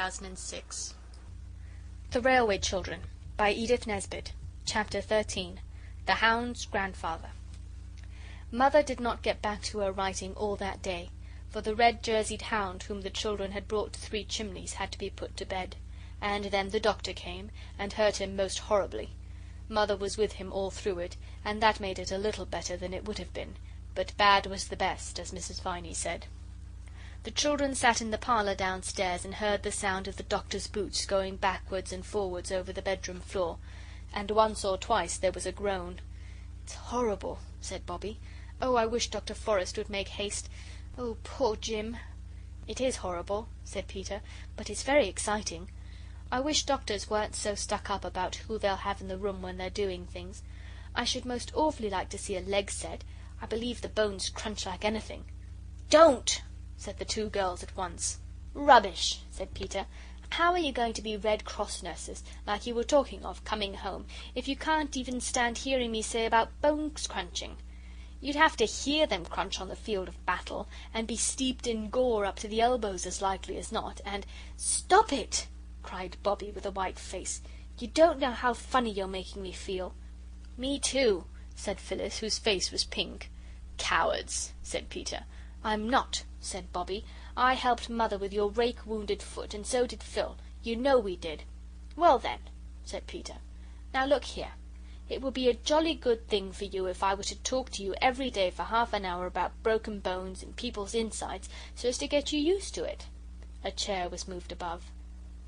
2006. The Railway Children by Edith Nesbit. Chapter 13. The Hound's Grandfather. Mother did not get back to her writing all that day, for the red-jerseyed hound whom the children had brought to Three Chimneys had to be put to bed, and then the doctor came, and hurt him most horribly. Mother was with him all through it, and that made it a little better than it would have been, but bad was the best, as Mrs. Viney said. The children sat in the parlour downstairs and heard the sound of the doctor's boots going backwards and forwards over the bedroom floor, and once or twice there was a groan. "It's horrible," said Bobbie. "Oh, I wish Dr. Forrest would make haste. Oh, poor Jim." "It is horrible," said Peter, "but it's very exciting. I wish doctors weren't so stuck up about who they'll have in the room when they're doing things. I should most awfully like to see a leg set. I believe the bones crunch like anything." "Don't!" said the two girls at once. "Rubbish," said Peter. "How are you going to be Red Cross nurses, like you were talking of, coming home, if you can't even stand hearing me say about bones crunching? You'd have to hear them crunch on the field of battle, and be steeped in gore up to the elbows as likely as not, and—" "Stop it!" cried Bobbie with a white face. "You don't know how funny you're making me feel." "Me too," said Phyllis, whose face was pink. "Cowards," said Peter. "I'm not," said Bobbie. "I helped Mother with your rake-wounded foot, and so did Phil. You know we did." "Well, then," said Peter. "Now look here. It would be a jolly good thing for you if I were to talk to you every day for half an hour about broken bones and people's insides, so as to get you used to it." A chair was moved above.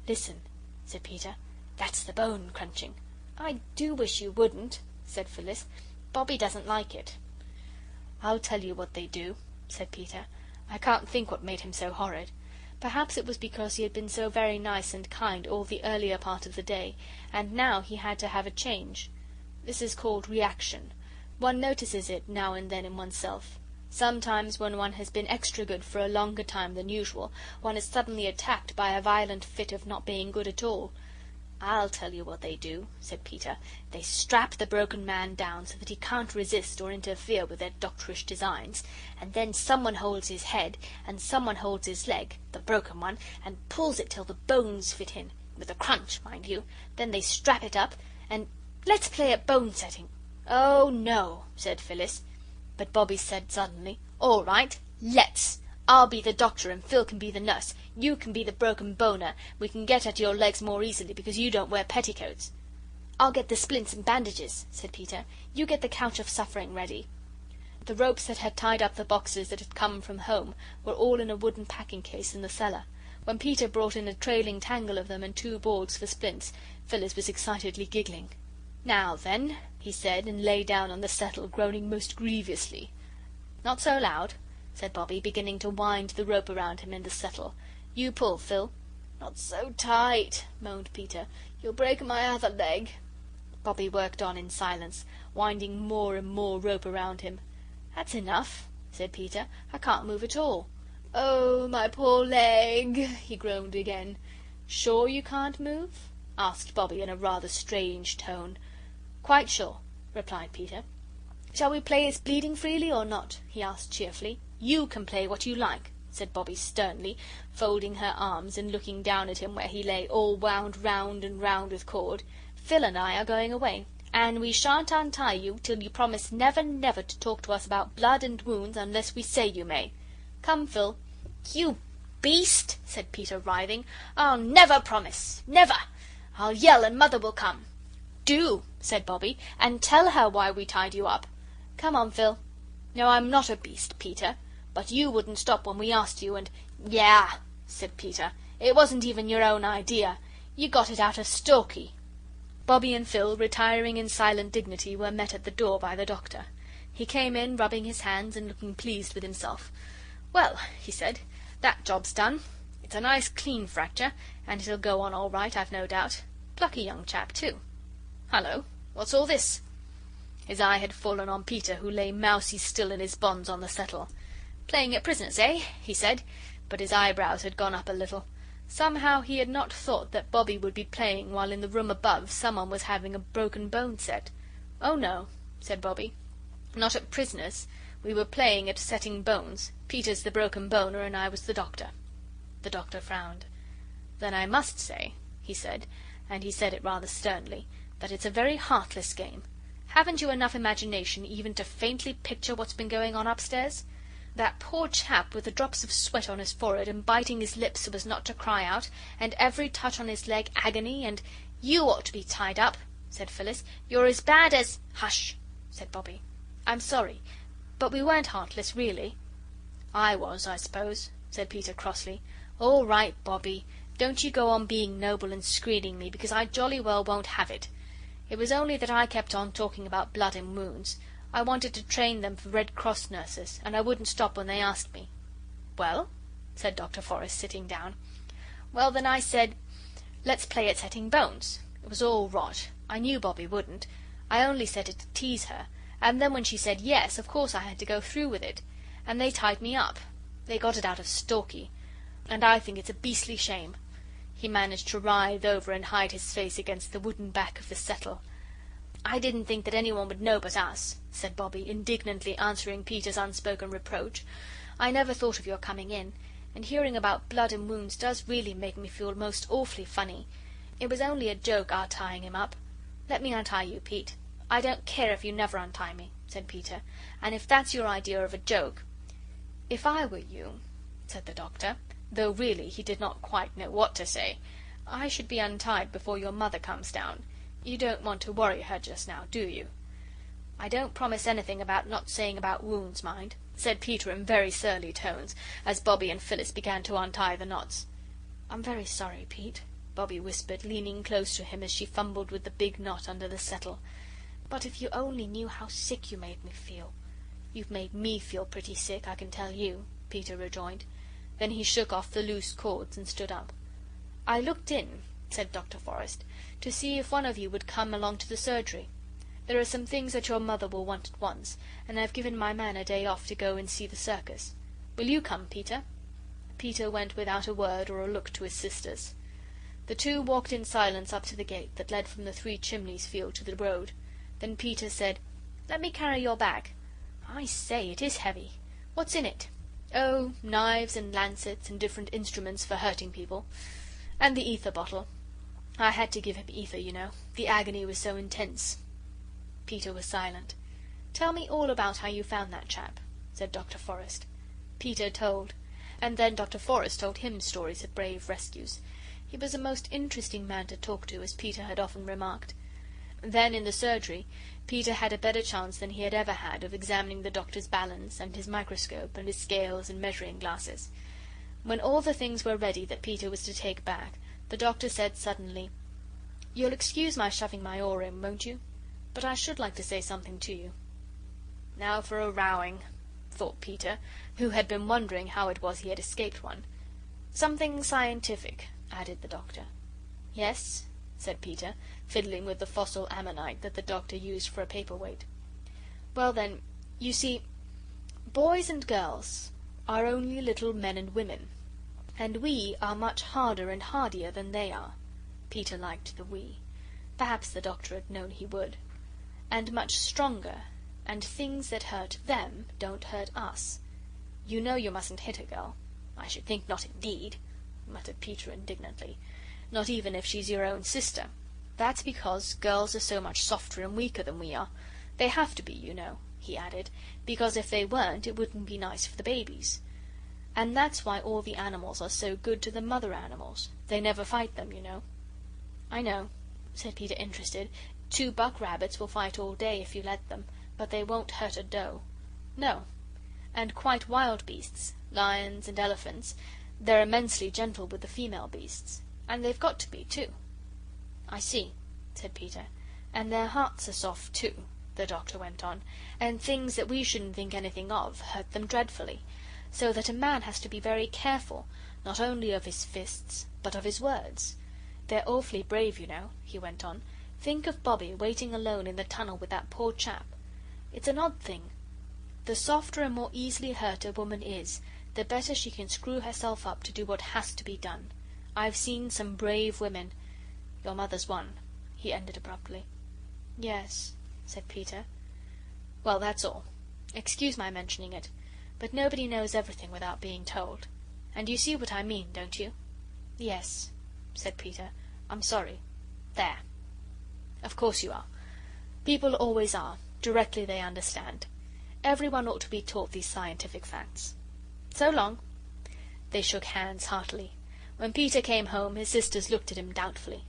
"Listen," said Peter. "That's the bone crunching." "I do wish you wouldn't," said Phyllis. "Bobbie doesn't like it." "I'll tell you what they do," said Peter. "I can't think what made him so horrid. Perhaps it was because he had been so very nice and kind all the earlier part of the day, and now he had to have a change. This is called reaction. One notices it now and then in oneself. Sometimes when one has been extra good for a longer time than usual, one is suddenly attacked by a violent fit of not being good at all. I'll tell you what they do," said Peter. "They strap the broken man down so that he can't resist or interfere with their doctorish designs, and then someone holds his head, and someone holds his leg, the broken one, and pulls it till the bones fit in, with a crunch, mind you. Then they strap it up, and let's play at bone setting." "Oh, no," said Phyllis. But Bobbie said suddenly, "All right, let's. I'll be the doctor and Phil can be the nurse. You can be the broken boner. We can get at your legs more easily because you don't wear petticoats." "I'll get the splints and bandages," said Peter. "You get the couch of suffering ready." The ropes that had tied up the boxes that had come from home were all in a wooden packing case in the cellar. When Peter brought in a trailing tangle of them and 2 boards for splints, Phyllis was excitedly giggling. "Now then," he said, and lay down on the settle, groaning most grievously. "Not so loud," said Bobbie, beginning to wind the rope around him in the settle. "You pull, Phil." "Not so tight," moaned Peter. "You'll break my other leg." Bobbie worked on in silence, winding more and more rope around him. "That's enough," said Peter. "I can't move at all." "Oh, my poor leg," he groaned again. "Sure you can't move?" asked Bobbie in a rather strange tone. "Quite sure," replied Peter. "Shall we play it's bleeding freely or not?" he asked cheerfully. "You can play what you like," said Bobbie sternly, folding her arms and looking down at him where he lay all wound round and round with cord. "Phil and I are going away, and we shan't untie you till you promise never, never to talk to us about blood and wounds unless we say you may. Come, Phil." "You beast," said Peter, writhing. "I'll never promise. Never. I'll yell and Mother will come." "Do," said Bobbie, "and tell her why we tied you up. Come on, Phil." "No, I'm not a beast, Peter. But you wouldn't stop when we asked you, and—" "Yah," said Peter. "It wasn't even your own idea. You got it out of Stalky." Bobbie and Phil, retiring in silent dignity, were met at the door by the doctor. He came in, rubbing his hands and looking pleased with himself. "Well," he said, "that job's done. It's a nice clean fracture, and it'll go on all right, I've no doubt. Plucky young chap, too. Hullo, what's all this?" His eye had fallen on Peter, who lay mousy still in his bonds on the settle. "Playing at prisoners, eh?" he said, but his eyebrows had gone up a little. Somehow he had not thought that Bobbie would be playing while in the room above someone was having a broken bone set. "Oh, no," said Bobbie. "Not at prisoners. We were playing at setting bones. Peter's the broken boner and I was the doctor." The doctor frowned. "Then I must say," he said, and he said it rather sternly, "that it's a very heartless game. Haven't you enough imagination even to faintly picture what's been going on upstairs? That poor chap with the drops of sweat on his forehead and biting his lips so as not to cry out, and every touch on his leg agony, and " "You ought to be tied up," said Phyllis. "You're as bad as " "Hush," said Bobbie. "I'm sorry, but we weren't heartless, really." "I was, I suppose," said Peter crossly. "All right, Bobbie, don't you go on being noble and screening me, because I jolly well won't have it. It was only that I kept on talking about blood and wounds. I wanted to train them for Red Cross nurses, and I wouldn't stop when they asked me." "Well?" said Dr. Forrest, sitting down. "Well, then I said, 'Let's play at setting bones.' It was all rot. I knew Bobbie wouldn't. I only said it to tease her, and then when she said yes, of course I had to go through with it. And they tied me up. They got it out of Stalky. And I think it's a beastly shame." He managed to writhe over and hide his face against the wooden back of the settle. "I didn't think that anyone would know but us," said Bobbie, indignantly answering Peter's unspoken reproach. "I never thought of your coming in, and hearing about blood and wounds does really make me feel most awfully funny. It was only a joke, our tying him up. Let me untie you, Pete." "I don't care if you never untie me," said Peter, "and if that's your idea of a joke " "If I were you," said the Doctor, though really he did not quite know what to say, "I should be untied before your mother comes down. You don't want to worry her just now, do you?" "I don't promise anything about not saying about wounds, mind," said Peter in very surly tones, as Bobbie and Phyllis began to untie the knots. "I'm very sorry, Pete," Bobbie whispered, leaning close to him as she fumbled with the big knot under the settle. "But if you only knew how sick you made me feel." "You've made me feel pretty sick, I can tell you," Peter rejoined. Then he shook off the loose cords and stood up. "I looked in," said Dr. Forrest, "to see if one of you would come along to the surgery. There are some things that your mother will want at once, and I've given my man a day off to go and see the circus. Will you come, Peter?" Peter went without a word or a look to his sisters. The two walked in silence up to the gate that led from the Three Chimneys field to the road. Then Peter said, "Let me carry your bag. I say, it is heavy. What's in it?" "Oh, knives and lancets and different instruments for hurting people. And the ether bottle. I had to give him ether, you know. The agony was so intense." Peter was silent. "Tell me all about how you found that chap," said Dr. Forrest. Peter told. And then Dr. Forrest told him stories of brave rescues. He was a most interesting man to talk to, as Peter had often remarked. Then in the surgery Peter had a better chance than he had ever had of examining the doctor's balance, and his microscope, and his scales and measuring glasses. When all the things were ready that Peter was to take back, the doctor said suddenly, "You'll excuse my shoving my oar in, won't you? But I should like to say something to you." "Now for a rowing," thought Peter, who had been wondering how it was he had escaped one. "Something scientific," added the doctor. "Yes," said Peter, fiddling with the fossil ammonite that the doctor used for a paperweight. "Well then, you see, boys and girls are only little men and women, and we are much harder and hardier than they are." Peter liked the "we." Perhaps the doctor had known he would. "And much stronger, and things that hurt them don't hurt us. You know you mustn't hit a girl." "I should think not indeed," muttered Peter indignantly. "Not even if she's your own sister. That's because girls are so much softer and weaker than we are. They have to be, you know," he added, "because if they weren't it wouldn't be nice for the babies. And that's why all the animals are so good to the mother animals. They never fight them, you know." "I know," said Peter, interested. "Two buck rabbits will fight all day if you let them, but they won't hurt a doe." "No. And quite wild beasts, lions and elephants, they're immensely gentle with the female beasts. And they've got to be, too." "I see," said Peter. "And their hearts are soft, too," the doctor went on, "and things that we shouldn't think anything of hurt them dreadfully. So that a man has to be very careful, not only of his fists, but of his words. They're awfully brave, you know," he went on. "Think of Bobbie waiting alone in the tunnel with that poor chap. It's an odd thing. The softer and more easily hurt a woman is, the better she can screw herself up to do what has to be done. I've seen some brave women. Your mother's one," he ended abruptly. "Yes," said Peter. "Well, that's all. Excuse my mentioning it. But nobody knows everything without being told. And you see what I mean, don't you?" "Yes," said Peter. "I'm sorry. There. Of course you are. People always are, directly they understand. Everyone ought to be taught these scientific facts. So long." They shook hands heartily. When Peter came home, his sisters looked at him doubtfully.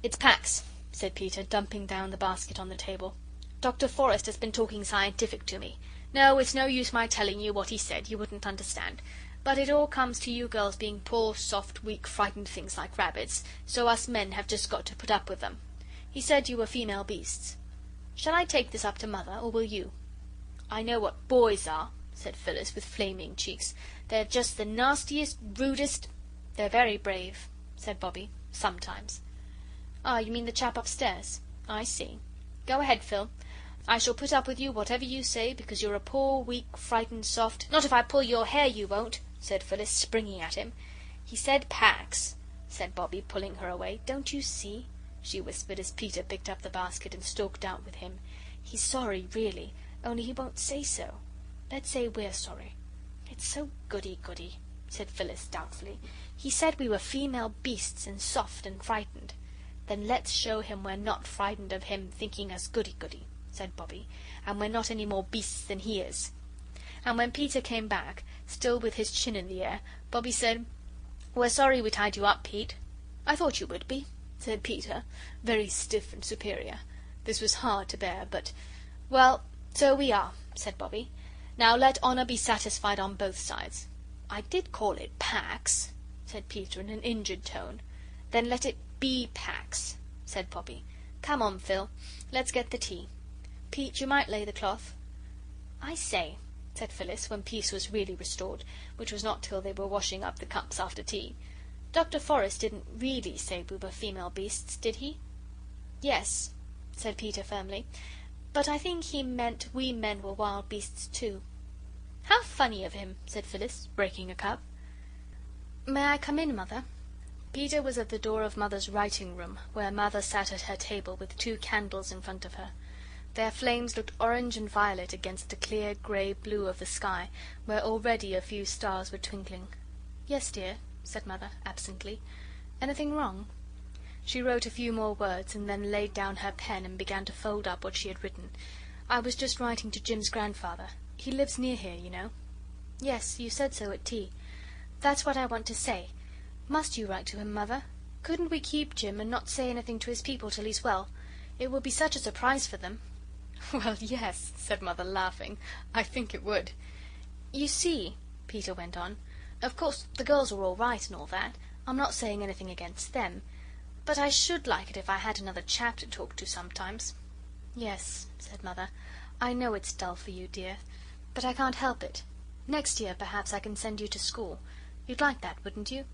"It's Pax," said Peter, dumping down the basket on the table. "Dr. Forrest has been talking scientific to me. No, it's no use my telling you what he said, you wouldn't understand. But it all comes to you girls being poor, soft, weak, frightened things like rabbits, so us men have just got to put up with them. He said you were female beasts. Shall I take this up to Mother, or will you?" "I know what boys are," said Phyllis, with flaming cheeks. "They're just the nastiest, rudest—" "They're very brave," said Bobbie, "sometimes." "Ah, you mean the chap upstairs? I see. Go ahead, Phil. I shall put up with you whatever you say, because you're a poor, weak, frightened, soft—" "Not if I pull your hair, you won't," said Phyllis, springing at him. "He said Pax," said Bobbie, pulling her away. "Don't you see?" she whispered, as Peter picked up the basket and stalked out with him. "He's sorry, really, only he won't say so. Let's say we're sorry." "It's so goody-goody," said Phyllis, doubtfully. "He said we were female beasts and soft and frightened." "Then let's show him we're not frightened of him thinking us goody-goody," said Bobbie, "and we're not any more beasts than he is." And when Peter came back, still with his chin in the air, Bobbie said, "We're sorry we tied you up, Pete." "I thought you would be," said Peter, very stiff and superior. This was hard to bear, but... "Well, so we are," said Bobbie. "Now let honour be satisfied on both sides." "I did call it Pax," said Peter in an injured tone. "Then let it be Pax," said Bobbie. "Come on, Phil, let's get the tea. Pete, you might lay the cloth." "I say," said Phyllis, when peace was really restored, which was not till they were washing up the cups after tea, "Dr. Forrest didn't really say we were female beasts, did he?" "Yes," said Peter firmly, "but I think he meant we men were wild beasts too." "How funny of him," said Phyllis, breaking a cup. "May I come in, Mother?" Peter was at the door of Mother's writing room, where Mother sat at her table with 2 candles in front of her. Their flames looked orange and violet against the clear grey blue of the sky, where already a few stars were twinkling. "Yes, dear," said Mother, absently. "Anything wrong?" She wrote a few more words, and then laid down her pen and began to fold up what she had written. "I was just writing to Jim's grandfather. He lives near here, you know." "Yes, you said so at tea. That's what I want to say. Must you write to him, Mother? Couldn't we keep Jim and not say anything to his people till he's well? It would be such a surprise for them." "Well, yes," said Mother, laughing. "I think it would." "You see," Peter went on, "of course the girls are all right and all that. I'm not saying anything against them. But I should like it if I had another chap to talk to sometimes." "Yes," said Mother, "I know it's dull for you, dear. But I can't help it. Next year perhaps I can send you to school. You'd like that, wouldn't you?"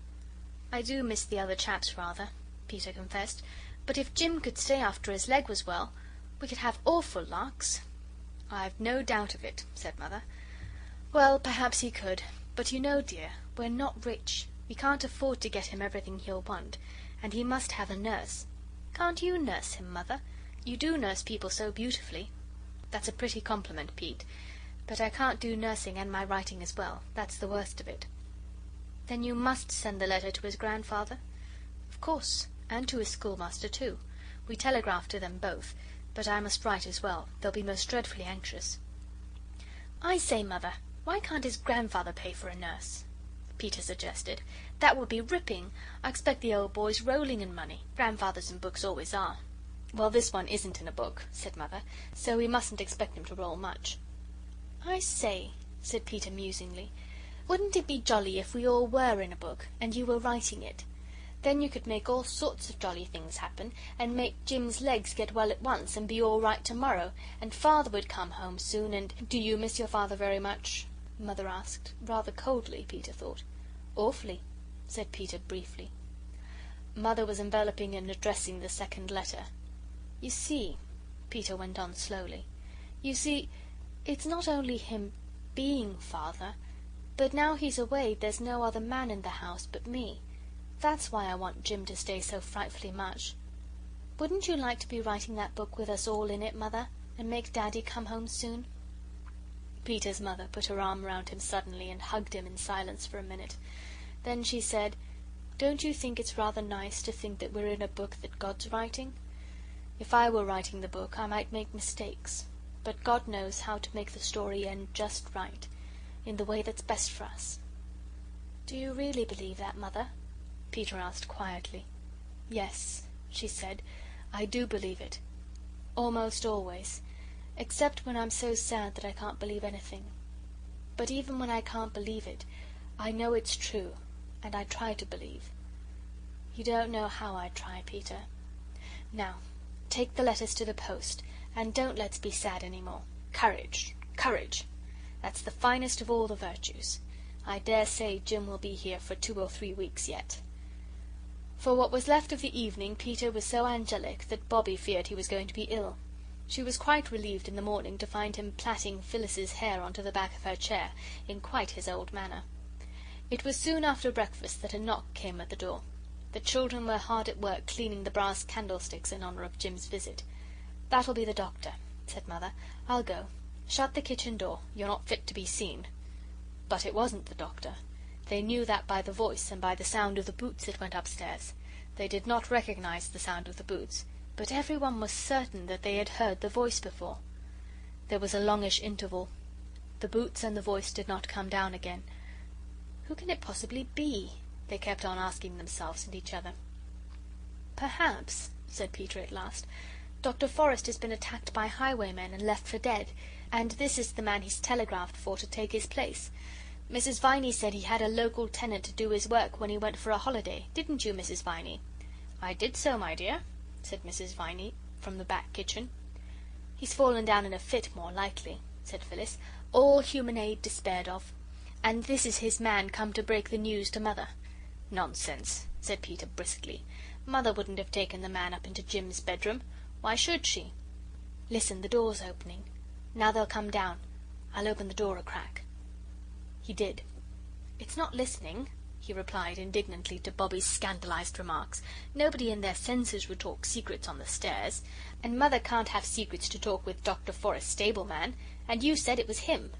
"I do miss the other chaps rather," Peter confessed. "But if Jim could stay after his leg was well, we could have awful larks." "I've no doubt of it," said Mother. "Well, perhaps he could. But you know, dear, we're not rich. We can't afford to get him everything he'll want. And he must have a nurse. Can't you nurse him, Mother? You do nurse people so beautifully." "That's a pretty compliment, Pete. But I can't do nursing and my writing as well. That's the worst of it." "Then you must send the letter to his grandfather?" "Of course, and to his schoolmaster too. We telegraphed to them both. But I must write as well. They'll be most dreadfully anxious." "I say, Mother, why can't his grandfather pay for a nurse?" Peter suggested. "That would be ripping. I expect the old boy's rolling in money. Grandfathers in books always are." "Well, this one isn't in a book," said Mother, "so we mustn't expect him to roll much." "I say," said Peter musingly, "wouldn't it be jolly if we all were in a book, and you were writing it? Then you could make all sorts of jolly things happen, and make Jim's legs get well at once and be all right tomorrow, and Father would come home soon, and—" "Do you miss your father very much?" Mother asked, rather coldly, Peter thought. "Awfully," said Peter briefly. Mother was enveloping and addressing the second letter. "You see," Peter went on slowly, "you see, it's not only him being Father, but now he's away there's no other man in the house but me. That's why I want Jim to stay so frightfully much. Wouldn't you like to be writing that book with us all in it, Mother, and make Daddy come home soon?" Peter's mother put her arm round him suddenly and hugged him in silence for a minute. Then she said, Don't you think it's rather nice to think that we're in a book that God's writing? If I were writing the book I might make mistakes, but God knows how to make the story end just right, in the way that's best for us." "Do you really believe that, Mother?" Peter asked quietly. "Yes," she said, "I do believe it. Almost always, except when I'm so sad that I can't believe anything. But even when I can't believe it, I know it's true, and I try to believe. You don't know how I try, Peter. Now, take the letters to the post, and don't let's be sad any more. Courage, courage! That's the finest of all the virtues. I dare say Jim will be here for 2 or 3 weeks yet." For what was left of the evening Peter was so angelic that Bobbie feared he was going to be ill. She was quite relieved in the morning to find him plaiting Phyllis's hair onto the back of her chair, in quite his old manner. It was soon after breakfast that a knock came at the door. The children were hard at work cleaning the brass candlesticks in honour of Jim's visit. "That'll be the doctor," said Mother. "I'll go. Shut the kitchen door. You're not fit to be seen." But it wasn't the doctor. They knew that by the voice and by the sound of the boots that went upstairs. They did not recognise the sound of the boots, but everyone was certain that they had heard the voice before. There was a longish interval. The boots and the voice did not come down again. "Who can it possibly be?" they kept on asking themselves and each other. "Perhaps," said Peter at last, "Dr. Forrest has been attacked by highwaymen and left for dead, and this is the man he's telegraphed for to take his place. Mrs. Viney said he had a local tenant to do his work when he went for a holiday. Didn't you, Mrs. Viney?" "I did so, my dear," said Mrs. Viney from the back kitchen. "He's fallen down in a fit, more likely," said Phyllis. "All human aid despaired of. And this is his man come to break the news to Mother." "Nonsense," said Peter briskly. "Mother wouldn't have taken the man up into Jim's bedroom. Why should she? Listen, the door's opening. Now they'll come down. I'll open the door a crack." He did. "It's not listening," he replied indignantly to Bobbie's scandalised remarks. "Nobody in their senses would talk secrets on the stairs. And Mother can't have secrets to talk with Dr. Forrest's stableman. And you said it was him."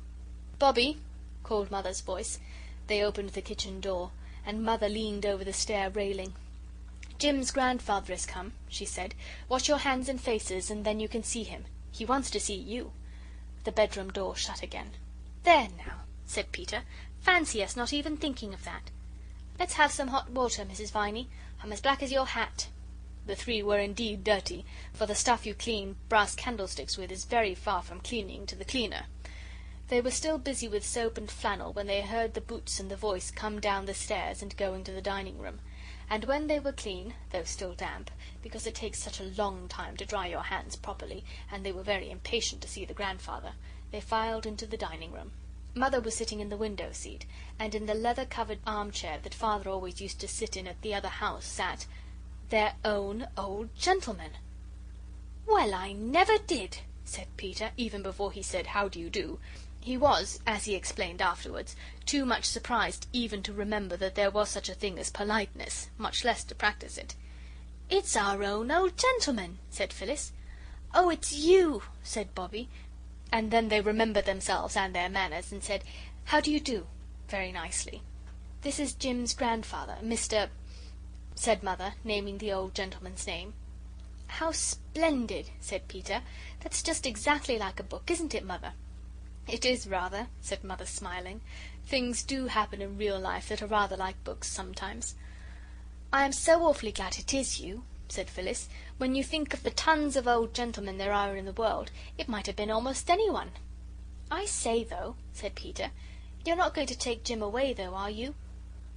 "Bobbie," called Mother's voice. They opened the kitchen door, and Mother leaned over the stair railing. "Jim's grandfather has come," she said. "Wash your hands and faces, and then you can see him. He wants to see you." The bedroom door shut again. "There now," said Peter. "Fancy us not even thinking of that. Let's have some hot water, Mrs. Viney. I'm as black as your hat." The three were indeed dirty, for the stuff you clean brass candlesticks with is very far from cleaning to the cleaner. They were still busy with soap and flannel when they heard the boots and the voice come down the stairs and go into the dining room. And when they were clean, though still damp, because it takes such a long time to dry your hands properly, and they were very impatient to see the grandfather, they filed into the dining room. Mother was sitting in the window seat, and in the leather-covered armchair that Father always used to sit in at the other house sat their own old gentleman. "Well, I never did," said Peter, even before he said "How do you do?" He was, as he explained afterwards, too much surprised even to remember that there was such a thing as politeness, much less to practise it. "It's our own old gentleman," said Phyllis. "Oh, it's you," said Bobbie. And then they remembered themselves and their manners, and said, "How do you do?" very nicely. "This is Jim's grandfather, Mr. " said Mother, naming the old gentleman's name. "How splendid," said Peter. "That's just exactly like a book, isn't it, Mother?" "It is rather," said Mother, smiling. "Things do happen in real life that are rather like books sometimes." "I am so awfully glad it is you," said Phyllis. "When you think of the tons of old gentlemen there are in the world, it might have been almost anyone." "I say, though," said Peter, "you're not going to take Jim away, though, are you?"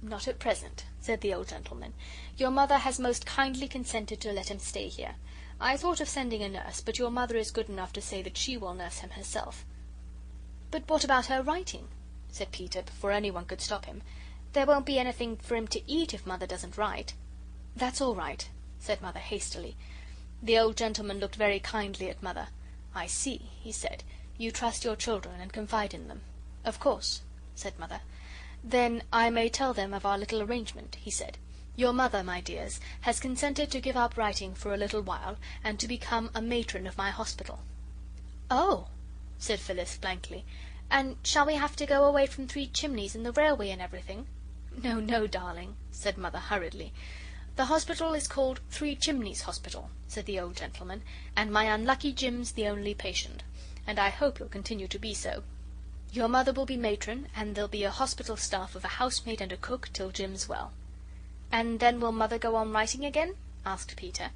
"Not at present," said the old gentleman. "Your mother has most kindly consented to let him stay here. I thought of sending a nurse, but your mother is good enough to say that she will nurse him herself." "But what about her writing?" said Peter, before anyone could stop him. "There won't be anything for him to eat if Mother doesn't write." "That's all right," said Mother hastily. The old gentleman looked very kindly at Mother. "I see," he said. "You trust your children and confide in them." "Of course," said Mother. "Then I may tell them of our little arrangement," he said. "Your mother, my dears, has consented to give up writing for a little while, and to become a matron of my hospital." "Oh!" said Phyllis blankly. "And shall we have to go away from Three Chimneys and the railway and everything?" No, no, darling," said Mother hurriedly. "The hospital is called Three Chimneys Hospital," said the old gentleman, "and my unlucky Jim's the only patient. And I hope he'll continue to be so. Your mother will be matron, and there'll be a hospital staff of a housemaid and a cook till Jim's well." "And then will Mother go on writing again?" asked Peter.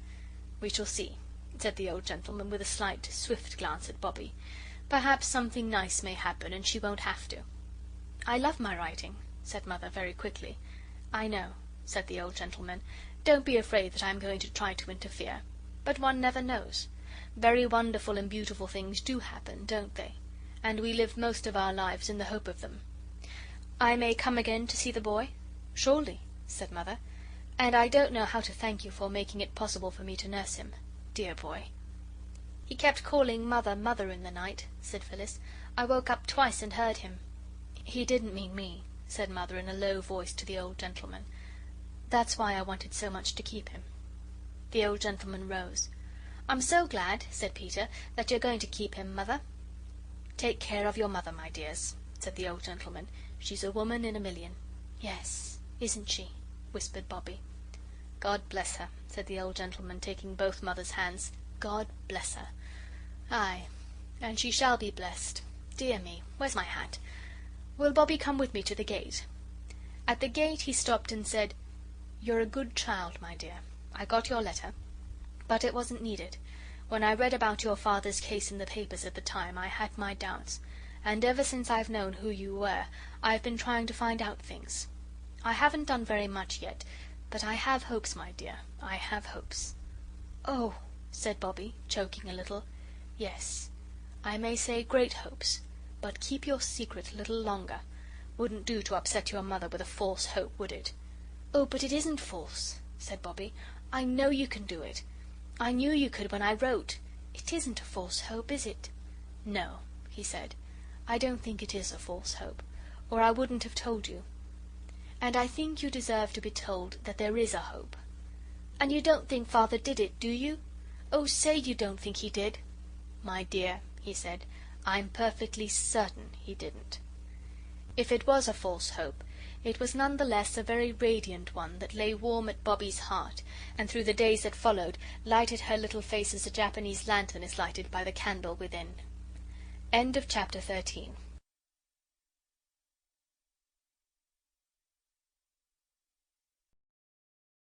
"We shall see," said the old gentleman, with a slight, swift glance at Bobbie. "Perhaps something nice may happen and she won't have to." "I love my writing," said Mother very quickly. "I know," said the old gentleman. "Don't be afraid that I'm going to try to interfere. But one never knows. Very wonderful and beautiful things do happen, don't they? And we live most of our lives in the hope of them. I may come again to see the boy?" "Surely," said Mother. "And I don't know how to thank you for making it possible for me to nurse him. Dear boy." "He kept calling Mother, Mother in the night," said Phyllis. "I woke up twice and heard him." "He didn't mean me," said Mother in a low voice to the old gentleman. "That's why I wanted so much to keep him." The old gentleman rose. "I'm so glad," said Peter, "that you're going to keep him, Mother." "Take care of your mother, my dears," said the old gentleman. "She's a woman in a million." "Yes, isn't she?" whispered Bobbie. "God bless her," said the old gentleman, taking both Mother's hands. "God bless her. Aye, and she shall be blessed. Dear me, where's my hat? Will Bobbie come with me to the gate?" At the gate he stopped and said, "You're a good child, my dear. I got your letter. But it wasn't needed. When I read about your father's case in the papers at the time, I had my doubts. And ever since I've known who you were, I've been trying to find out things. I haven't done very much yet, but I have hopes, my dear, I have hopes." "Oh," said Bobbie, choking a little. "Yes, I may say great hopes. But keep your secret a little longer. Wouldn't do to upset your mother with a false hope, would it?" "Oh, but it isn't false," said Bobbie. "I know you can do it. I knew you could when I wrote. It isn't a false hope, is it?" "No," he said, "I don't think it is a false hope, or I wouldn't have told you. And I think you deserve to be told that there is a hope. And you don't think Father did it, do you? Oh, say you don't think he did." "My dear," he said, "I'm perfectly certain he didn't." If it was a false hope, it was none the less a very radiant one that lay warm at Bobbie's heart, and through the days that followed lighted her little face as a Japanese lantern is lighted by the candle within. Chapter 14.